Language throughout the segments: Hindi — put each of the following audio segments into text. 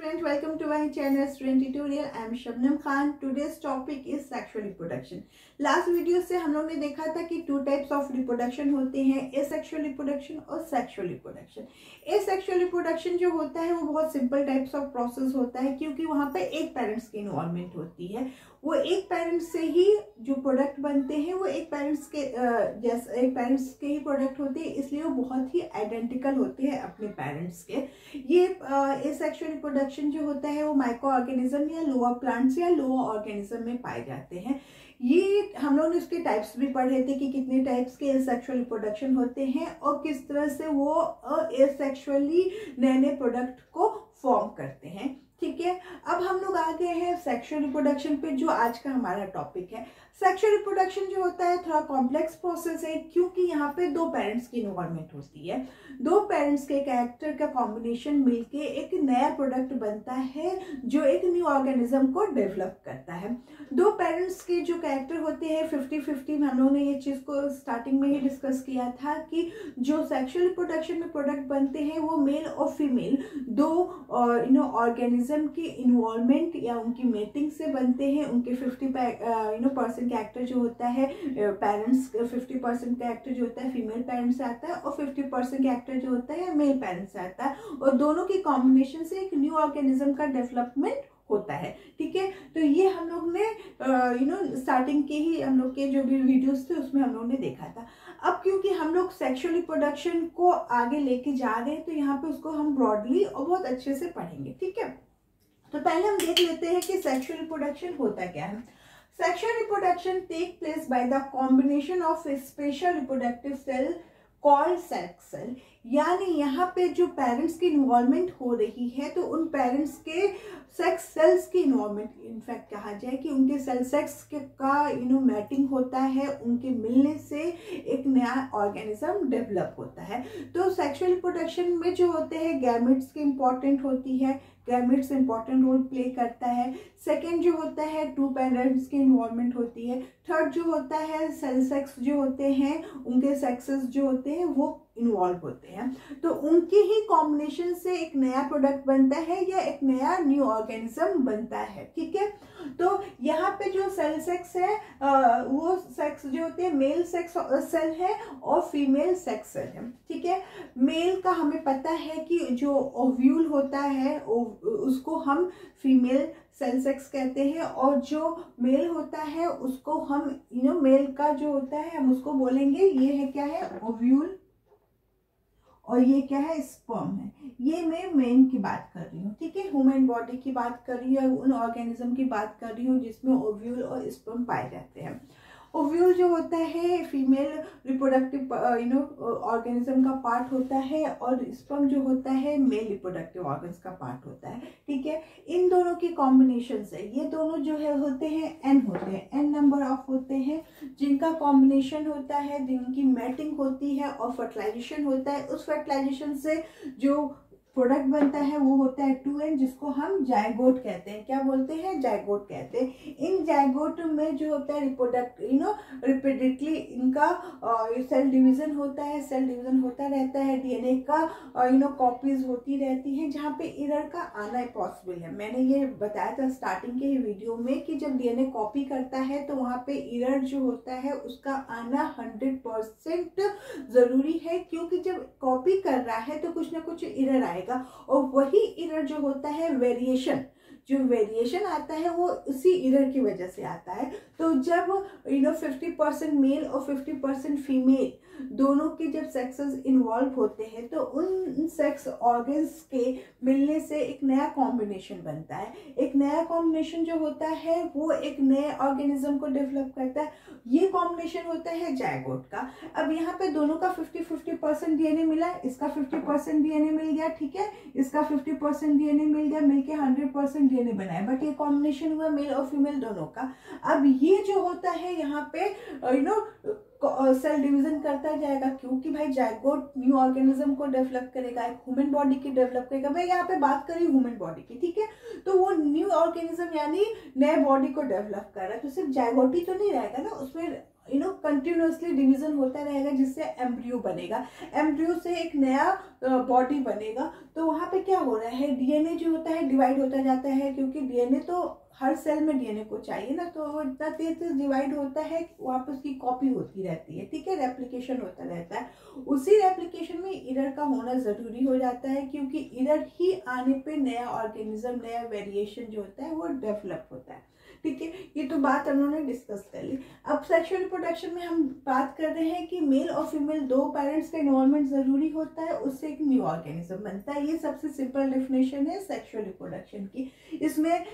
student, welcome to my channel Student Tutorial. I am Shabnam Khan. Today's topic is sexual reproduction. Last video से हम लोग ने देखा था कि टू टाइप्स ऑफ रिप्रोडक्शन होते हैं, एसेक्सुअल रिप्रोडक्शन और सेक्सुअल रिप्रोडक्शन। एसेक्सुअल रिप्रोडक्शन जो होता है वो बहुत सिंपल टाइप्स ऑफ प्रोसेस होता है, क्योंकि वहाँ पे एक पेरेंट्स की इन्वॉल्वमेंट होती है। वो एक पेरेंट्स से ही जो प्रोडक्ट बनते हैं वो एक पेरेंट्स के ही प्रोडक्ट होते हैं, इसलिए वो बहुत ही आइडेंटिकल होते हैं अपने पेरेंट्स के। ये एसेक्सुअल रिप्रोडक्शन जो होता है वो माइक्रो ऑर्गेनिज्म या लोअर प्लांट्स या लोअर ऑर्गेनिज्म में पाए जाते हैं। ये हम लोग ने उसके टाइप्स भी पढ़े थे कि कितने टाइप्स के एसेक्सुअल रिप्रोडक्शन होते हैं और किस तरह से वो एसेक्सुअली नए नए प्रोडक्ट को फॉर्म करते हैं। ठीक है, अब हम लोग आ गए हैं सेक्सुअल रिप्रोडक्शन पे, जो आज का हमारा टॉपिक है। सेक्सुअल रिप्रोडक्शन जो होता है थोड़ा कॉम्प्लेक्स प्रोसेस है, क्योंकि यहाँ पे दो पेरेंट्स की इन्वॉल्वमेंट होती है। दो पेरेंट्स के कैरेक्टर का कॉम्बिनेशन मिलके एक नया प्रोडक्ट बनता है जो एक न्यू ऑर्गेनिज्म को डेवलप करता है। दो पेरेंट्स के जो कैरेक्टर होते हैं 50-50 में, हम लोगों ने ये चीज़ को स्टार्टिंग में ही डिस्कस किया था कि जो सेक्सुअल रिप्रोडक्शन में प्रोडक्ट बनते हैं वो मेल और फीमेल दो ऑर्गेनिज्म की इन्वॉल्वमेंट या उनकी मेटिंग से बनते हैं। उनके 50% कैरेक्टर जो होता है पेरेंट्स, 50% कैरेक्टर जो होता है फीमेल पेरेंट्स से आता है और 50% कैरेक्टर जो होता है मेल पेरेंट्स से आता है, और दोनों की कॉम्बिनेशन से एक न्यू ऑर्गेनिज्म का डेवलपमेंट होता है। ठीक है, तो ये हम लोग ने स्टार्टिंग के ही हम लोग के जो भी वीडियोस थे उसमें हम लोग ने देखा था। अब क्योंकि हम लोग सेक्सुअल रिप्रोडक्शन को आगे लेके जा रहे हैं तो यहाँ पे उसको हम ब्रॉडली और बहुत अच्छे से पढ़ेंगे। ठीक है, तो पहले हम देख लेते हैं कि सेक्सुअल रिप्रोडक्शन होता क्या है। Sexual reproduction take place by the combination of special reproductive cell called sex cell. यानी यहाँ पे जो पेरेंट्स की इन्वॉल्वमेंट हो रही है तो उन पेरेंट्स के सेक्स सेल्स की इन्वॉल्वमेंट, इनफैक्ट कहा जाए कि उनके सेल सेक्स का मैटिंग होता है, उनके मिलने से एक नया ऑर्गेनिज्म डेवलप होता है। तो सेक्सुअल रिप्रोडक्शन में जो होते हैं गैमेट्स की इंपॉर्टेंट होती है, गैमेट्स इंपॉर्टेंट रोल प्ले करता है। सेकेंड जो होता है टू पेरेंट्स की इन्वॉल्वमेंट होती है। थर्ड जो होता है सेल सेक्स जो होते हैं, उनके सेक्सेस जो होते हैं वो इन्वॉल्व होते हैं। तो उनकी ही कॉम्बिनेशन से एक नया प्रोडक्ट बनता है या एक नया न्यू ऑर्गेनिज्म बनता है। ठीक है, तो यहाँ पे जो सेल सेक्स है वो सेक्स जो होते हैं मेल सेक्स सेल है और फीमेल सेक्स सेल है। ठीक है, मेल का हमें पता है कि जो ओव्यूल होता है उसको हम फीमेल सेल सेक्स कहते हैं, और जो मेल होता है उसको हम मेल का जो होता है हम उसको बोलेंगे, ये है क्या है ओव्यूल, और ये क्या है स्पर्म है। ये मैं मेन की बात कर रही हूँ। ठीक है, ह्यूमन बॉडी की बात कर रही हूँ, उन ऑर्गेनिज्म की बात कर रही हूँ जिसमें ओव्यूल और स्पर्म पाए जाते हैं। ओव्यूल जो होता है फीमेल रिप्रोडक्टिव ऑर्गेनिज्म का पार्ट होता है, और स्पर्म जो होता है मेल रिप्रोडक्टिव ऑर्गन्स का पार्ट होता है। ठीक है, इन दोनों की कॉम्बिनेशन से ये दोनों जो है होते हैं एन नंबर ऑफ होते हैं जिनका कॉम्बिनेशन होता है, जिनकी मैटिंग होती है और फर्टिलाइजेशन होता है। उस फर्टिलाइजेशन से जो प्रोडक्ट बनता है वो होता है 2n, जिसको हम जायगोट कहते हैं। क्या बोलते हैं? जायगोट कहते हैं। इन जायगोट में जो होता है रिपीटेडली इनका सेल डिवीजन होता है, सेल डिवीजन होता रहता है, डीएनए का कॉपीज होती रहती हैं, जहाँ पे एरर का आना पॉसिबल है। मैंने ये बताया था स्टार्टिंग के ही वीडियो में कि जब डीएनए कॉपी करता है तो वहाँ पे एरर जो होता है उसका आना 100% जरूरी है, क्योंकि जब कॉपी कर रहा है तो कुछ ना कुछ एरर आएगा, और वही एरर जो होता है वेरिएशन, जो वेरिएशन आता है वो उसी एरर की वजह से आता है। तो जब 50% मेल और 50% फीमेल दोनों के जब सेक्सेस इन्वॉल्व होते हैं तो उन सेक्स ऑर्गन्स के मिलने से एक नया कॉम्बिनेशन बनता है। एक नया कॉम्बिनेशन जो होता है वो एक नए ऑर्गेनिज्म को डेवलप करता है। ये कॉम्बिनेशन होता है जायगोट का। अब यहाँ पे दोनों का 50-50% डीएनए मिला, इसका 50% डीएनए मिल गया। ठीक है, इसका 50% डीएनए मिल गया, मिलके 100% डीएनए बनाया, बट ये कॉम्बिनेशन हुआ मेल और फीमेल दोनों का। अब ये जो होता है यहाँ पे सेल डिवीजन करता जाएगा, क्योंकि भाई जायगोट न्यू ऑर्गेनिज्म को डेवलप करेगा, एक ह्यूमन बॉडी की डेवलप करेगा। मैं यहाँ पे बात कर रही हूँ ह्यूमन बॉडी की। ठीक है, तो वो न्यू ऑर्गेनिज्म यानी नए बॉडी को डेवलप कर रहा है, तो सिर्फ जायगोट ही तो नहीं रहेगा ना, उसमें कंटिन्यूअसली डिवीजन होता रहेगा, जिससे एम्ब्रियो बनेगा। एम्ब्रियो से एक नया बॉडी बनेगा। तो वहाँ पे क्या हो रहा है, डीएनए जो होता है डिवाइड होता जाता है, क्योंकि डीएनए तो हर सेल में डीएनए को चाहिए ना, तो वो इतना तेज तेज डिवाइड होता है, वहाँ पे उसकी कॉपी होती रहती है, ठीक है, रेप्लिकेशन होता रहता है। उसी रेप्लिकेशन में एरर का होना जरूरी हो जाता है, क्योंकि एरर ही आने पे नया ऑर्गेनिज्म, नया वेरिएशन जो होता है वो डेवलप होता है, ठीक है। ये तो बात हम लोगों ने डिस्कस कर ली। अब सेक्सुअल रिप्रोडक्शन में हम बात कर रहे हैं कि मेल और फीमेल दो पेरेंट्स का इन्वॉल्वमेंट जरूरी होता है, उससे एक न्यू ऑर्गेनिज्म बनता है। ये सबसे सिंपल डेफिनेशन है सेक्सुअल रिप्रोडक्शन की। इसमें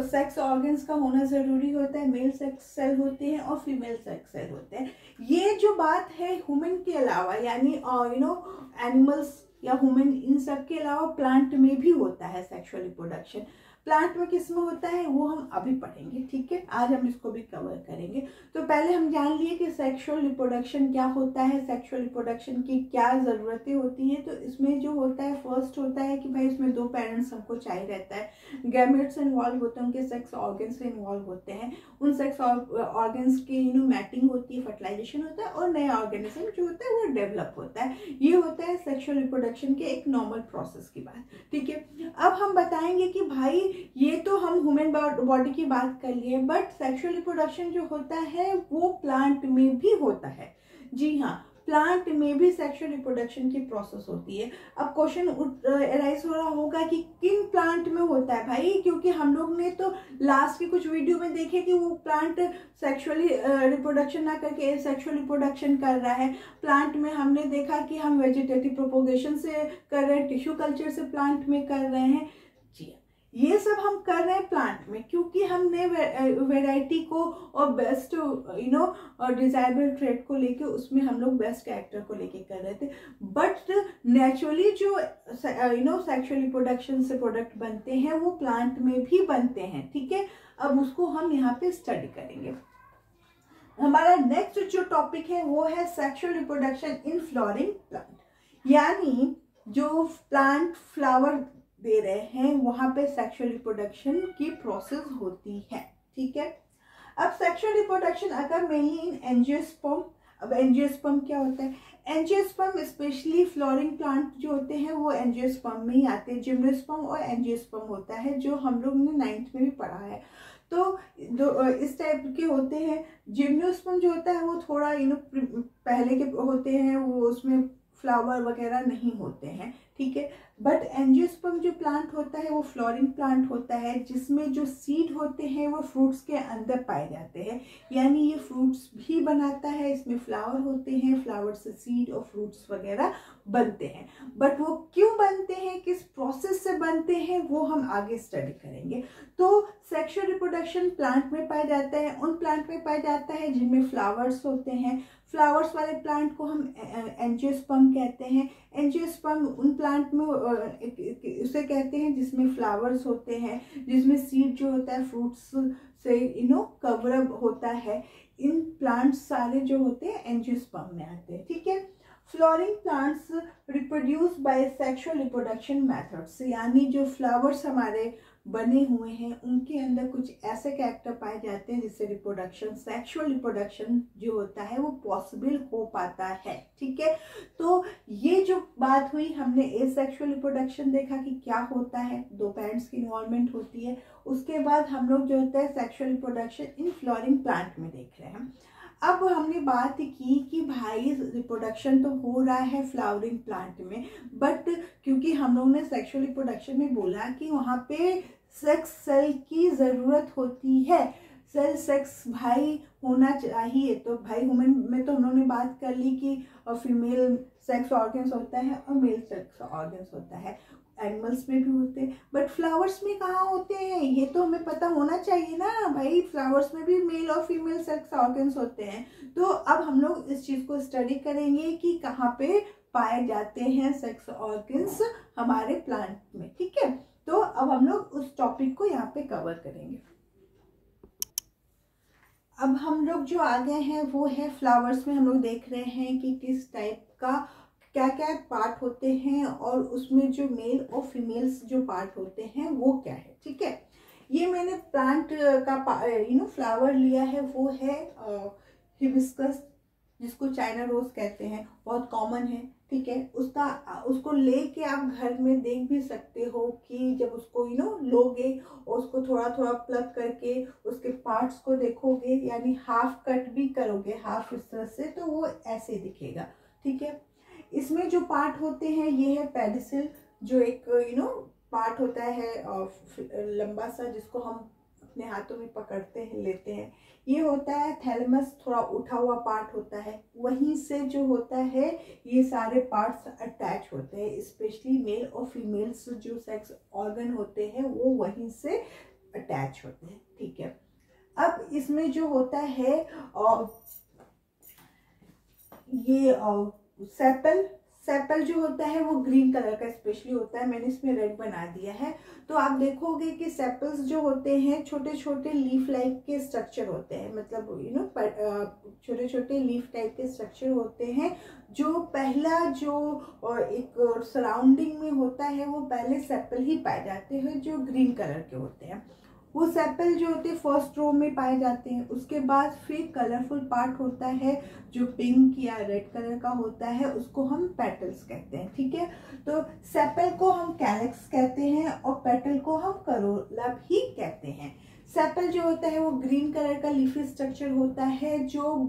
सेक्स ऑर्गन्स का होना जरूरी होता है, मेल सेक्स सेल होते हैं और फीमेल सेक्स सेल होते हैं। ये जो बात है ह्यूमन के अलावा, यानी एनिमल्स या ह्यूमन, इन सब के अलावा प्लांट में भी होता है सेक्सुअल रिप्रोडक्शन। प्लांट में किस में होता है वो हम अभी पढ़ेंगे, ठीक है। आज हम इसको भी कवर करेंगे। तो पहले हम जान लिए कि सेक्सुअल रिप्रोडक्शन क्या होता है, सेक्सुअल रिप्रोडक्शन की क्या ज़रूरतें होती हैं। तो इसमें जो होता है, फर्स्ट होता है कि भाई इसमें दो पेरेंट्स हमको चाहिए रहता है, गैमेट्स इन्वॉल्व होते हैं, उनके सेक्स ऑर्गन्स इन्वॉल्व होते हैं, उन सेक्स ऑर्गन्स की मैटिंग होती है, फर्टिलाइजेशन होता है और नया ऑर्गेनिज्म जो होता है वो डेवलप होता है। ये होता है सेक्सुअल रिप्रोडक्शन के एक नॉर्मल प्रोसेस की बात, ठीक है। अब हम बताएंगे कि भाई ये तो हम ह्यूमन बॉडी की बात कर लिए, बट सेक्सुअल रिप्रोडक्शन जो होता है वो प्लांट में भी होता है। जी हाँ, प्लांट में भी सेक्सुअल रिप्रोडक्शन की प्रोसेस होती है। अब क्वेश्चन अराइज हो रहा होगा कि किन प्लांट में होता है भाई, क्योंकि हम लोग ने तो लास्ट के कुछ वीडियो में देखे कि वो प्लांट सेक्सुअली रिप्रोडक्शन ना करके सेक्सुअल रिप्रोडक्शन कर रहा है। प्लांट में हमने देखा कि हम वेजिटेटिव प्रोपोगेशन से कर रहे हैं, टिश्यू कल्चर से प्लांट में कर रहे हैं। जी, ये सब हम कर रहे हैं प्लांट में, क्योंकि हमने वैरायटी को और बेस्ट डिजायरेबल ट्रेट को लेके उसमें हम लोग बेस्ट कैरेक्टर को लेके कर रहे थे। बट नेचुरली जो सेक्सुअल रिप्रोडक्शन से प्रोडक्ट बनते हैं वो प्लांट में भी बनते हैं, ठीक है। अब उसको हम यहाँ पे स्टडी करेंगे। हमारा नेक्स्ट जो टॉपिक है वो है sexual reproduction in flowering plant, यानी जो प्लांट फ्लावर दे रहे हैं वहां पे सेक्सुअल रिप्रोडक्शन की प्रोसेस होती है, ठीक है। अब सेक्सुअल रिप्रोडक्शन अगर मेनली इन एंजियोस्पर्म। अब एंजियोस्पर्म क्या होता है, एंजियोस्पर्म स्पेशली फ्लोरिंग प्लांट जो होते हैं वो एंजियोस्पर्म में ही आते हैं। जिम्नोस्पर्म और एंजियोस्पर्म होता है, जो हम लोग ने 9th में भी पढ़ा है। तो इस टाइप के होते हैं। जिम्नोस्पर्म जो होता है वो थोड़ा पहले के होते हैं, वो उसमें फ्लावर वगैरह नहीं होते हैं, ठीक है। बट एंजियोस्पर्म जो प्लांट होता है वो फ्लोरिंग प्लांट होता है, जिसमें जो सीड होते हैं वो फ्रूट्स के अंदर पाए जाते हैं, यानी ये फ्रूट्स भी बनाता है। इसमें फ्लावर होते हैं, फ्लावर से सीड और फ्रूट्स वगैरह बनते हैं। बट वो क्यों बनते हैं, किस प्रोसेस से बनते हैं, वो हम आगे स्टडी करेंगे। तो सेक्सुअल रिप्रोडक्शन प्लांट में पाया जाता है, उन प्लांट में पाया जाता है जिनमें फ्लावर्स होते हैं। फ्लावर्स वाले प्लांट को हम एंजियोस्पर्म कहते हैं। एंजियोस्पर्म उन प्लांट में उसे कहते हैं जिसमें फ्लावर्स होते हैं, जिसमें सीड जो होता है फ्रूट्स से कवर अप होता है। इन प्लांट्स सारे जो होते हैं एंजियोस्पर्म में आते हैं, ठीक है। Flooring plants reproduce by sexual reproduction methods, यानी जो फ्लावर्स हमारे बने हुए हैं उनके अंदर कुछ ऐसे कैरेक्टर पाए जाते हैं जिससे रिप्रोडक्शन, सेक्सुअल रिप्रोडक्शन जो होता है वो पॉसिबल हो पाता है, ठीक है। तो ये जो बात हुई, हमने एसेक्सुअल रिप्रोडक्शन देखा कि क्या होता है, दो पेरेंट्स की इन्वॉल्वमेंट होती है। उसके बाद हम लोग जो होता है sexual reproduction in flowering plant में देख रहे हैं। अब हमने बात की कि भाई रिप्रोडक्शन तो हो रहा है फ्लावरिंग प्लांट में, बट क्योंकि हम लोगों ने सेक्सुअल रिप्रोडक्शन में बोला कि वहाँ पे सेक्स सेल की ज़रूरत होती है, सेक्स भाई होना चाहिए। तो भाई ह्यूमन में तो हम लोगों ने बात कर ली कि फीमेल सेक्स ऑर्गन्स होता है और मेल सेक्स ऑर्गन्स होता है, एनिमल्स में भी होते हैं। बट फ्लावर्स में कहाँ होते हैं, ये तो हमें पता होना चाहिए ना भाई। फ्लावर्स में भी मेल और फीमेल सेक्स ऑर्गन्स होते हैं। तो अब हम लोग इस चीज़ को स्टडी करेंगे कि कहाँ पे पाए जाते हैं सेक्स ऑर्गन्स हमारे प्लांट में, ठीक है। तो अब हम लोग उस टॉपिक को यहाँ पे कवर करेंगे। अब हम लोग जो आ गए हैं वो है फ्लावर्स में। हम लोग देख रहे हैं कि किस टाइप का क्या क्या पार्ट होते हैं और उसमें जो मेल और फीमेल्स जो पार्ट होते हैं वो क्या है, ठीक है। ये मैंने प्लांट का फ्लावर लिया है, वो है हिबिस्कस जिसको चाइना रोज कहते हैं, बहुत कॉमन है, ठीक है। उसको लेके आप घर में देख भी सकते हो कि जब उसको लोगे और उसको थोड़ा थोड़ा प्लग करके उसके पार्ट्स को देखोगे, यानी हाफ कट भी करोगे, हाफ इस तरह से, तो वो ऐसे दिखेगा, ठीक है। इसमें जो पार्ट होते हैं ये है पेडिसिल, जो एक पार्ट होता है लंबा सा, जिसको हम अपने हाथों में पकड़ते हैं, लेते हैं। ये होता है थैलेमस, थोड़ा उठा हुआ पार्ट होता है, वहीं से जो होता है ये सारे पार्ट्स अटैच होते हैं, स्पेशली मेल और फीमेल्स जो सेक्स ऑर्गन होते हैं वो वहीं से अटैच होते हैं, ठीक है। अब इसमें जो होता है ये सेपल जो होता है वो ग्रीन कलर का स्पेशली होता है, मैंने इसमें रेड बना दिया है। तो आप देखोगे कि सेपल्स जो होते हैं छोटे छोटे लीफ लाइक के स्ट्रक्चर होते हैं, मतलब छोटे छोटे लीफ टाइप के स्ट्रक्चर होते हैं। जो पहला जो एक सराउंडिंग में होता है वो पहले सेपल ही पाए जाते हैं, जो ग्रीन कलर के होते हैं। वो सेपल जो होते हैं फर्स्ट रो में पाए जाते हैं। उसके बाद फिर कलरफुल पार्ट होता है जो पिंक या रेड कलर का होता है, उसको हम पेटल्स कहते हैं, ठीक है। तो सेपल को हम कैलेक्स कहते हैं और पेटल को हम करोला भी कहते हैं। सेपल जो होता है वो ग्रीन कलर का लीफी स्ट्रक्चर होता है, जो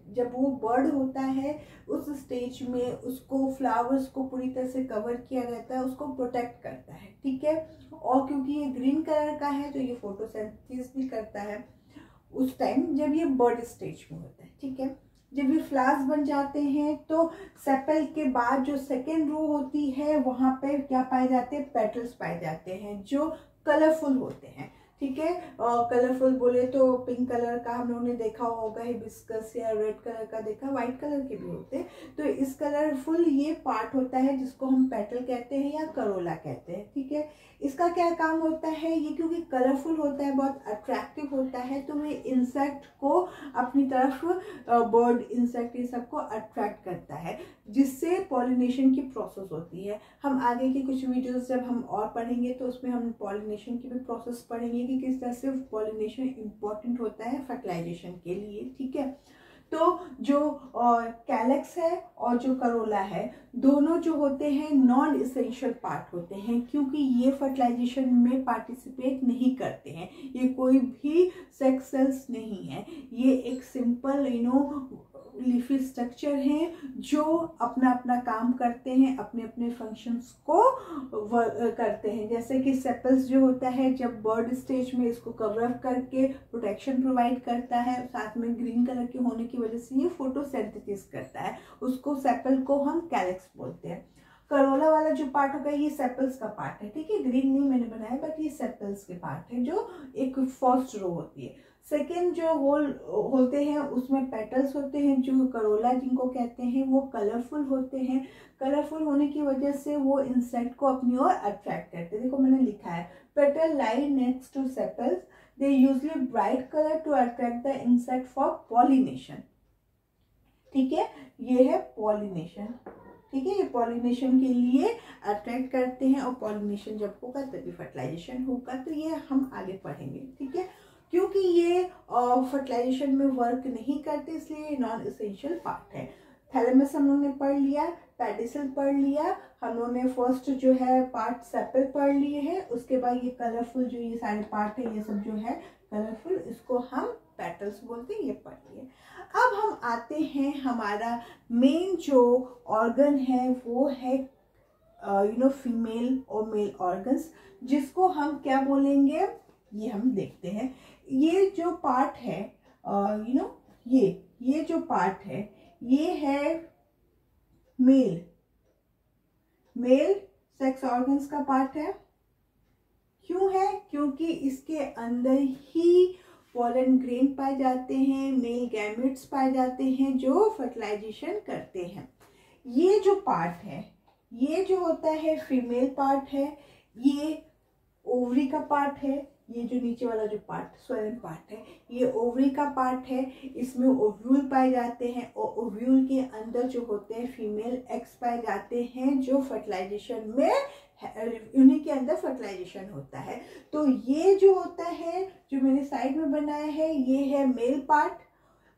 जब वो बर्ड होता है उस स्टेज में उसको फ्लावर्स को पूरी तरह से कवर किया रहता है, उसको प्रोटेक्ट करता है, ठीक है। और क्योंकि ये ग्रीन कलर का है तो ये फोटोसिंथेसिस भी करता है उस टाइम जब ये बर्ड स्टेज में होता है, ठीक है। जब ये फ्लावर्स बन जाते हैं तो सेपल के बाद जो सेकेंड रो होती है वहां पे क्या पाए जाते हैं, पेटल्स पाए जाते हैं जो कलरफुल होते हैं, ठीक है। कलरफुल बोले तो पिंक कलर का हम लोगों ने देखा होगा, हिबिस्कस या रेड कलर का देखा, व्हाइट कलर के भी होते हैं। तो इस कलरफुल ये पार्ट होता है जिसको हम पेटल कहते हैं या करोला कहते हैं, ठीक है। इसका क्या काम होता है, ये क्योंकि कलरफुल होता है, बहुत अट्रैक्टिव होता है, तो ये इंसेक्ट को अपनी तरफ, बर्ड इंसेक्ट ये सबको अट्रैक्ट करता है, जिससे पॉलिनेशन की प्रोसेस होती है। हम आगे की कुछ वीडियोस जब हम और पढ़ेंगे तो उसमें हम पॉलिनेशन की भी प्रोसेस पढ़ेंगे कि किस तरह से पॉलिनेशन इम्पॉर्टेंट होता है फर्टिलाइजेशन के लिए, ठीक है। तो जो कैलेक्स है और जो करोला है, दोनों जो होते हैं नॉन इसेंशियल पार्ट होते हैं, क्योंकि ये फर्टिलाइजेशन में पार्टिसिपेट नहीं करते हैं, ये कोई भी सेक्स सेल्स नहीं है, ये एक सिंपल लीफी स्ट्रक्चर हैं जो अपना अपना काम करते हैं, अपने अपने फंक्शंस को करते हैं। जैसे कि सेपल्स जो होता है जब बर्ड स्टेज में इसको कवर अप करके प्रोटेक्शन प्रोवाइड करता है, साथ में ग्रीन कलर के होने की वजह से ये फोटोसिंथेसिस करता है, उसको सेपल को हम कैलेक्स बोलते हैं। करोला वाला जो पार्ट होगा ये सेपल्स का पार्ट है, ठीक है, ग्रीन नहीं मैंने बनाया, बट ये सेपल्स के पार्ट है जो एक फर्स्ट रो होती है। सेकेंड जो होल होते हैं उसमें पेटल्स होते हैं, जो करोला जिनको कहते हैं, वो कलरफुल होते हैं। कलरफुल होने की वजह से वो इंसेक्ट को अपनी ओर अट्रैक्ट करते हैं। देखो मैंने लिखा है petal lie next to sepals, they usually bright colour to attract the insect for pollination, ठीक है। ये है पॉलिनेशन, ठीक है, ये पॉलिनेशन के लिए अट्रैक्ट करते हैं, और पॉलिनेशन जब होगा तभी फर्टिलाइजेशन होगा। तो ये हम आगे पढ़ेंगे, ठीक है। क्योंकि ये फर्टिलाइजेशन में वर्क नहीं करते इसलिए नॉन एसेंशियल पार्ट है। थैलेमस हम लोग ने पढ़ लिया, पेडिसल पढ़ लिया, हम लोग ने फर्स्ट जो है पार्ट सेपल पढ़ लिए हैं, उसके बाद ये कलरफुल जो ये सारे पार्ट है, ये सब जो है कलरफुल, इसको हम पेटल्स बोलते हैं, ये पढ़ लिए। अब हम आते हैं, हमारा मेन जो ऑर्गन है वो है फीमेल और मेल ऑर्गन्स, जिसको हम क्या बोलेंगे ये हम देखते हैं। ये जो पार्ट है ये जो पार्ट है ये है मेल सेक्स ऑर्गन्स का पार्ट है। क्यों है, क्योंकि इसके अंदर ही पॉलन ग्रेन पाए जाते हैं, मेल गैमेट्स पाए जाते हैं जो फर्टिलाइजेशन करते हैं। ये जो पार्ट है ये जो होता है फीमेल पार्ट है, ये ओवरी का पार्ट है, ये जो नीचे वाला जो पार्ट स्वयं पार्ट है ये ओवरी का पार्ट है। इसमें ओव्यूल पाए जाते हैं और ओव्यूल के अंदर जो होते हैं फीमेल एग्स पाए जाते हैं जो फर्टिलाइजेशन में, उन्हीं के अंदर फर्टिलाइजेशन होता है। तो ये जो होता है जो मैंने साइड में बनाया है ये है मेल पार्ट,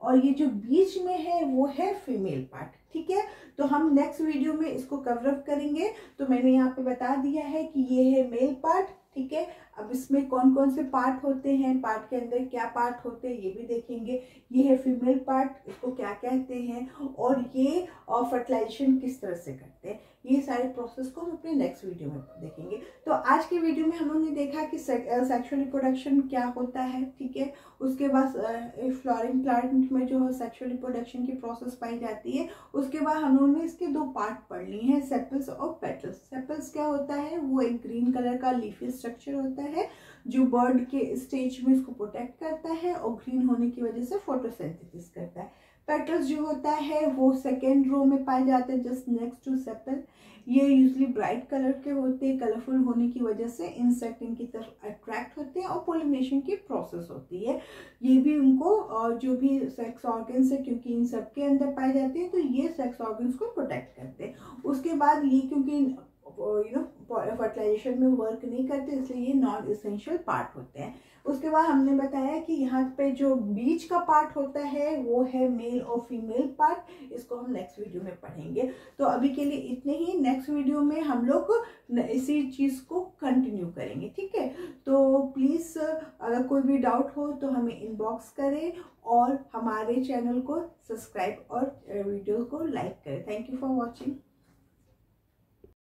और ये जो बीच में है वो है फीमेल पार्ट। ठीक है, तो हम नेक्स्ट वीडियो में इसको कवर अप करेंगे। तो मैंने यहाँ पे बता दिया है कि ये है मेल पार्ट। ठीक है, अब इसमें कौन कौन से पार्ट होते हैं, पार्ट के अंदर क्या पार्ट होते हैं ये भी देखेंगे। ये है फीमेल पार्ट, इसको क्या कहते हैं, और ये फर्टिलाइजेशन किस तरह से करते हैं, ये सारे प्रोसेस को हम अपने नेक्स्ट वीडियो में देखेंगे। तो आज के वीडियो में हम लोगों ने देखा कि सेक्सुअल रिप्रोडक्शन क्या होता है। ठीक है, उसके बाद फ्लावरिंग प्लांट में जो है सेक्सुअल रिप्रोडक्शन की प्रोसेस पाई जाती है। उसके बाद हम लोगों ने इसके दो पार्ट पढ़ लिए हैं, सेपल्स और पेटल्स। सेपल्स क्या होता है, वो एक ग्रीन कलर का लीफी स्ट्रक्चर होता है जो बर्ड के स्टेज में इसको प्रोटेक्ट करता है और ग्रीन होने की वजह से फोटोसिंथेसिस करता है। पेटल्स जो होता है वो सेकेंड रो में पाए जाते हैं, जस्ट नेक्स्ट टू सेपल। ये यूजली ब्राइट कलर के होते हैं, कलरफुल होने की वजह से इंसेक्ट इनकी तरफ अट्रैक्ट होते हैं और पोलिनेशन की प्रोसेस होती है। ये भी उनको जो भी सेक्स ऑर्गन्स है, क्योंकि इन सब के अंदर पाए जाते हैं, तो ये सेक्स ऑर्गन्स को प्रोटेक्ट करते हैं। उसके बाद ये क्योंकि फर्टिलाइजेशन में वर्क नहीं करते, इसलिए ये नॉन एसेंशियल पार्ट होते हैं। उसके बाद हमने बताया कि यहाँ पे जो बीच का पार्ट होता है वो है मेल और फीमेल पार्ट। इसको हम नेक्स्ट वीडियो में पढ़ेंगे। तो अभी के लिए इतने ही, नेक्स्ट वीडियो में हम लोग इसी चीज़ को कंटिन्यू करेंगे। ठीक है, तो प्लीज़ अगर कोई भी डाउट हो तो हमें इनबॉक्स करें और हमारे चैनल को सब्सक्राइब और वीडियो को लाइक करें। Thank you for watching.